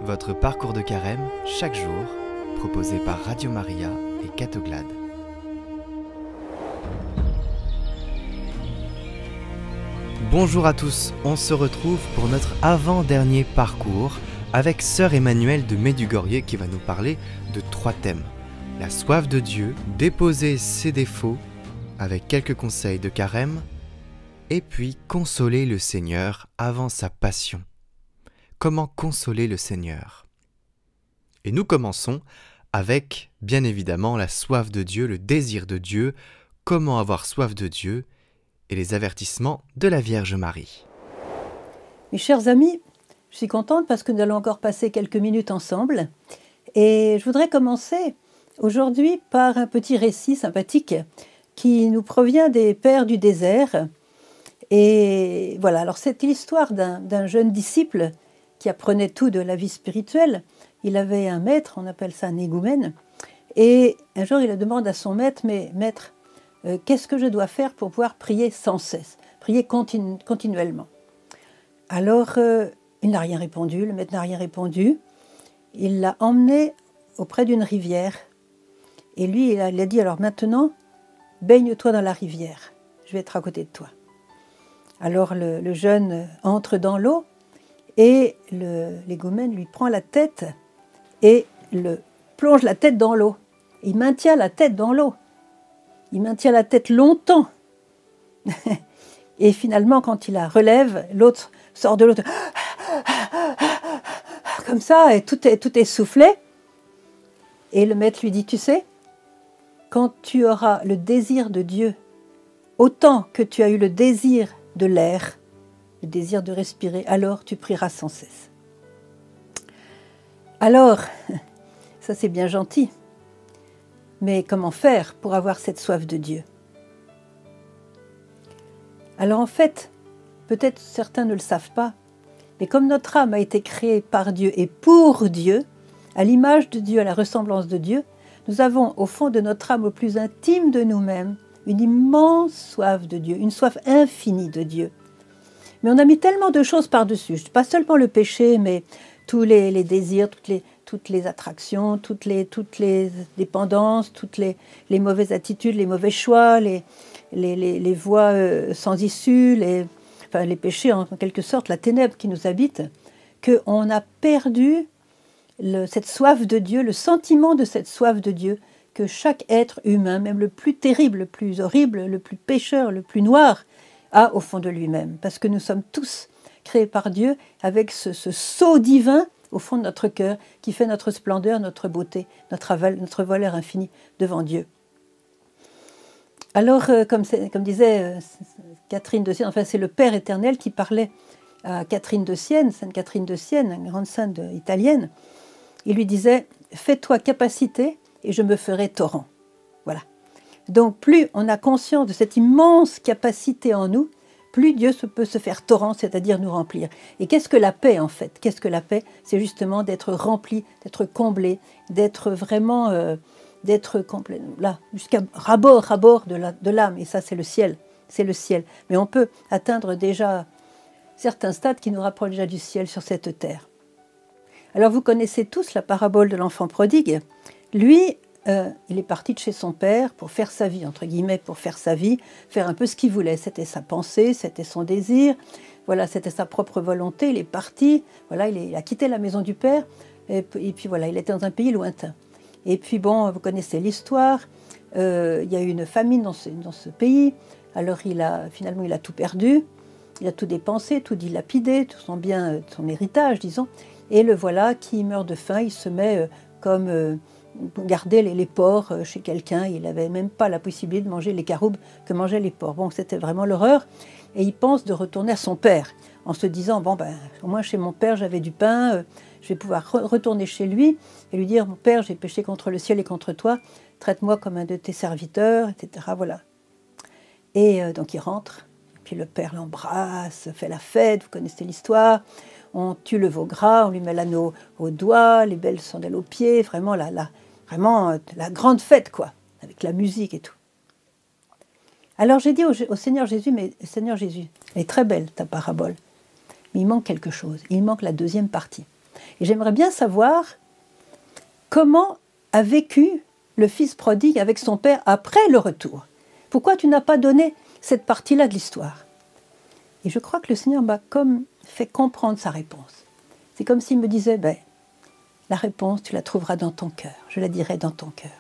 Votre parcours de carême, chaque jour, proposé par Radio Maria et Catoglade. Bonjour à tous, on se retrouve pour notre avant-dernier parcours avec Sœur Emmanuelle de Medjugorje qui va nous parler de 3 thèmes. La soif de Dieu, déposer ses défauts, avec quelques conseils de carême, et puis consoler le Seigneur avant sa passion. Comment consoler le Seigneur? Et nous commençons avec, bien évidemment, la soif de Dieu, le désir de Dieu, comment avoir soif de Dieu, et les avertissements de la Vierge Marie. Mes chers amis, je suis contente parce que nous allons encore passer quelques minutes ensemble. Et je voudrais commencer aujourd'hui par un petit récit sympathique qui nous provient des Pères du désert. Et voilà, alors c'est l'histoire d'un jeune disciple qui apprenait tout de la vie spirituelle. Il avait un maître, on appelle ça un égoumène. Et un jour, il demande à son maître, mais maître, qu'est-ce que je dois faire pour pouvoir prier sans cesse, prier continuellement? Alors, il n'a rien répondu, le maître n'a rien répondu. Il l'a emmené auprès d'une rivière. Et lui, il a dit, alors maintenant, baigne-toi dans la rivière, je vais être à côté de toi. Alors le jeune entre dans l'eau et l'égoumène lui prend la tête et plonge la tête dans l'eau. Il maintient la tête dans l'eau. Il maintient la tête longtemps. Et finalement, quand il la relève, l'autre sort de l'eau comme ça, et tout est soufflé. Et le maître lui dit, tu sais, quand tu auras le désir de Dieu, autant que tu as eu le désir de l'air, le désir de respirer, alors tu prieras sans cesse. Alors, ça c'est bien gentil, mais comment faire pour avoir cette soif de Dieu? Alors en fait, peut-être certains ne le savent pas, mais comme notre âme a été créée par Dieu et pour Dieu, à l'image de Dieu, à la ressemblance de Dieu, nous avons au fond de notre âme au plus intime de nous-mêmes une immense soif de Dieu, une soif infinie de Dieu. Mais on a mis tellement de choses par-dessus, pas seulement le péché, mais tous les désirs, toutes les attractions, toutes les dépendances, toutes les mauvaises attitudes, les mauvais choix, les voies sans issue, les péchés en quelque sorte, la ténèbre qui nous habite, qu'on a perdu cette soif de Dieu, le sentiment de cette soif de Dieu, que chaque être humain, même le plus terrible, le plus horrible, le plus pécheur, le plus noir, a au fond de lui-même. Parce que nous sommes tous créés par Dieu avec ce sceau divin au fond de notre cœur qui fait notre splendeur, notre beauté, notre valeur infinie devant Dieu. Alors, comme disait Catherine de Sienne, enfin c'est le Père éternel qui parlait à Catherine de Sienne, Sainte Catherine de Sienne, une grande sainte italienne, il lui disait « Fais-toi capacité et je me ferai torrent ». Voilà. Donc plus on a conscience de cette immense capacité en nous, plus Dieu peut se faire torrent, c'est-à-dire nous remplir. Et qu'est-ce que la paix en fait? Qu'est-ce que la paix? C'est justement d'être rempli, d'être comblé, d'être vraiment, d'être complet, là, jusqu'à ras-bord de l'âme. Et ça c'est le ciel, c'est le ciel. Mais on peut atteindre déjà certains stades qui nous rapprochent déjà du ciel sur cette terre. Alors vous connaissez tous la parabole de l'enfant prodigue. Lui, il est parti de chez son père pour faire sa vie, entre guillemets, pour faire sa vie, faire un peu ce qu'il voulait. C'était sa pensée, c'était son désir, voilà, c'était sa propre volonté. Il est parti, voilà, il a quitté la maison du père, et puis voilà, il était dans un pays lointain. Et puis bon, vous connaissez l'histoire, il y a eu une famine dans ce pays, alors finalement il a tout perdu, il a tout dépensé, tout dilapidé, tout son bien, son héritage, disons, et le voilà qui meurt de faim, il se met comme garder les porcs chez quelqu'un, il n'avait même pas la possibilité de manger les caroubes que mangeaient les porcs. Bon, c'était vraiment l'horreur, et il pense de retourner à son père, en se disant, bon ben, au moins chez mon père j'avais du pain, je vais pouvoir retourner chez lui, et lui dire, mon père, j'ai péché contre le ciel et contre toi, traite-moi comme un de tes serviteurs, etc. Voilà. Et donc il rentre, et puis le père l'embrasse, fait la fête, vous connaissez l'histoire, on tue le veau gras, on lui met l'anneau au doigt, les belles sandales aux pieds, vraiment la grande fête, quoi, avec la musique et tout. Alors j'ai dit au Seigneur Jésus, mais Seigneur Jésus, elle est très belle ta parabole, mais il manque quelque chose, il manque la deuxième partie. Et j'aimerais bien savoir comment a vécu le fils prodigue avec son père après le retour. Pourquoi tu n'as pas donné cette partie-là de l'histoire? Et je crois que le Seigneur m'a comme fait comprendre sa réponse. C'est comme s'il me disait, la réponse, tu la trouveras dans ton cœur. Je la dirai dans ton cœur.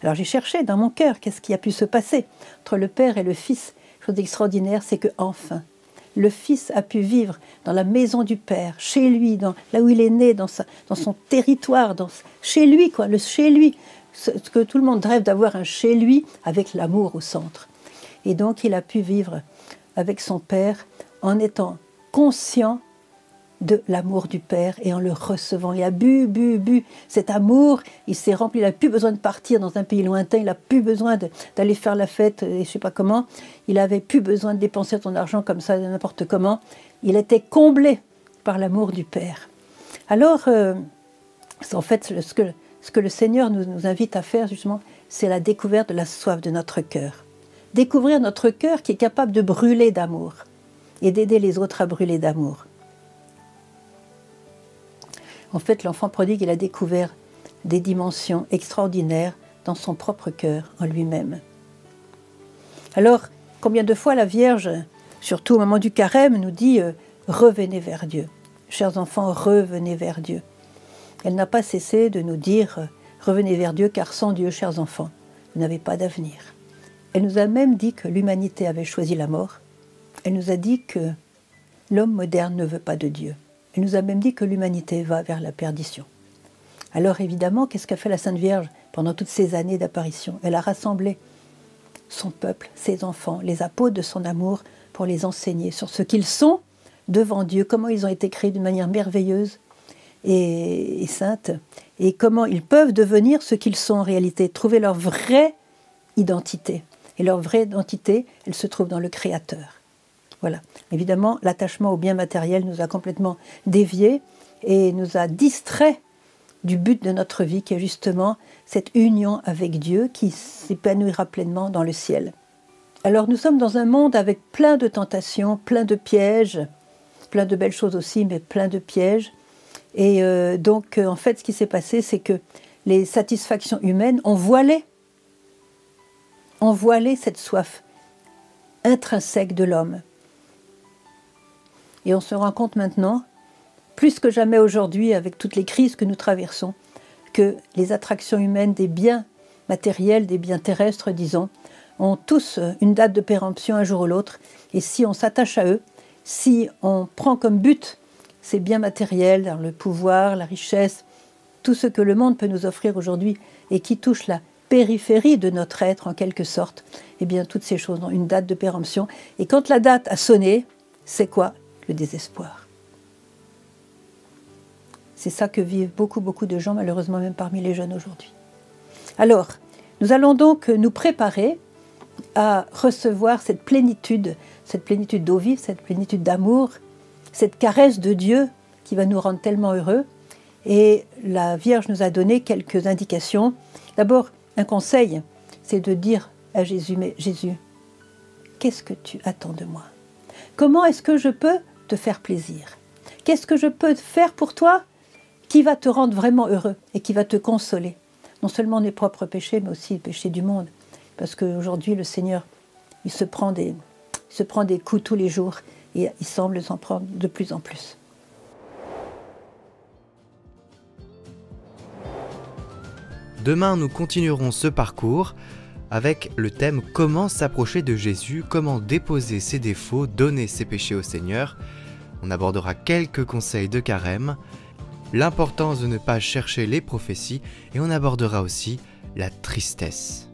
Alors j'ai cherché dans mon cœur, qu'est-ce qui a pu se passer entre le père et le fils. Chose extraordinaire, c'est que enfin, le fils a pu vivre dans la maison du père, chez lui, là où il est né, dans son territoire, chez lui, chez lui. Ce que tout le monde rêve d'avoir un chez lui avec l'amour au centre. Et donc il a pu vivre avec son père en étant conscient de l'amour du père et en le recevant. Il a bu cet amour, il s'est rempli, il n'a plus besoin de partir dans un pays lointain, il n'a plus besoin d'aller faire la fête, et je ne sais pas comment, il n'avait plus besoin de dépenser son argent comme ça, n'importe comment. Il était comblé par l'amour du père. Alors, en fait, ce que le Seigneur nous invite à faire, justement, c'est la découverte de la soif de notre cœur. Découvrir notre cœur qui est capable de brûler d'amour et d'aider les autres à brûler d'amour. En fait, l'enfant prodigue, il a découvert des dimensions extraordinaires dans son propre cœur, en lui-même. Alors, combien de fois la Vierge, surtout au moment du carême, nous dit « Revenez vers Dieu ». Chers enfants, revenez vers Dieu. Elle n'a pas cessé de nous dire « Revenez vers Dieu, car sans Dieu, chers enfants, vous n'avez pas d'avenir ». Elle nous a même dit que l'humanité avait choisi la mort. Elle nous a dit que l'homme moderne ne veut pas de Dieu. Elle nous a même dit que l'humanité va vers la perdition. Alors évidemment, qu'est-ce qu'a fait la Sainte Vierge pendant toutes ces années d'apparition? Elle a rassemblé son peuple, ses enfants, les apôtres de son amour, pour les enseigner sur ce qu'ils sont devant Dieu, comment ils ont été créés d'une manière merveilleuse et sainte, et comment ils peuvent devenir ce qu'ils sont en réalité, trouver leur vraie identité. Et leur vraie identité, elle se trouve dans le Créateur. Voilà. Évidemment, l'attachement au bien matériel nous a complètement déviés et nous a distraits du but de notre vie, qui est justement cette union avec Dieu qui s'épanouira pleinement dans le ciel. Alors nous sommes dans un monde avec plein de tentations, plein de pièges, plein de belles choses aussi, mais plein de pièges. Et donc, en fait, ce qui s'est passé, c'est que les satisfactions humaines ont voilé cette soif intrinsèque de l'homme. Et on se rend compte maintenant, plus que jamais aujourd'hui, avec toutes les crises que nous traversons, que les attractions humaines des biens matériels, des biens terrestres, disons, ont tous une date de péremption un jour ou l'autre. Et si on s'attache à eux, si on prend comme but ces biens matériels, le pouvoir, la richesse, tout ce que le monde peut nous offrir aujourd'hui et qui touche la périphérie de notre être en quelque sorte, eh bien toutes ces choses ont une date de péremption. Et quand la date a sonné, c'est quoi? Le désespoir. C'est ça que vivent beaucoup de gens, malheureusement même parmi les jeunes aujourd'hui. Alors, nous allons donc nous préparer à recevoir cette plénitude d'eau vive, cette plénitude d'amour, cette caresse de Dieu qui va nous rendre tellement heureux. Et la Vierge nous a donné quelques indications. D'abord, un conseil, c'est de dire à Jésus, mais Jésus, qu'est-ce que tu attends de moi? Comment est-ce que je peux te faire plaisir? Qu'est-ce que je peux faire pour toi qui va te rendre vraiment heureux et qui va te consoler? Non seulement mes propres péchés, mais aussi les péchés du monde. Parce qu'aujourd'hui, le Seigneur, il se prend des coups tous les jours et il semble s'en prendre de plus en plus. Demain, nous continuerons ce parcours avec le thème « Comment s'approcher de Jésus ? Comment déposer ses défauts, donner ses péchés au Seigneur ?» On abordera quelques conseils de carême, l'importance de ne pas chercher les prophéties et on abordera aussi la tristesse.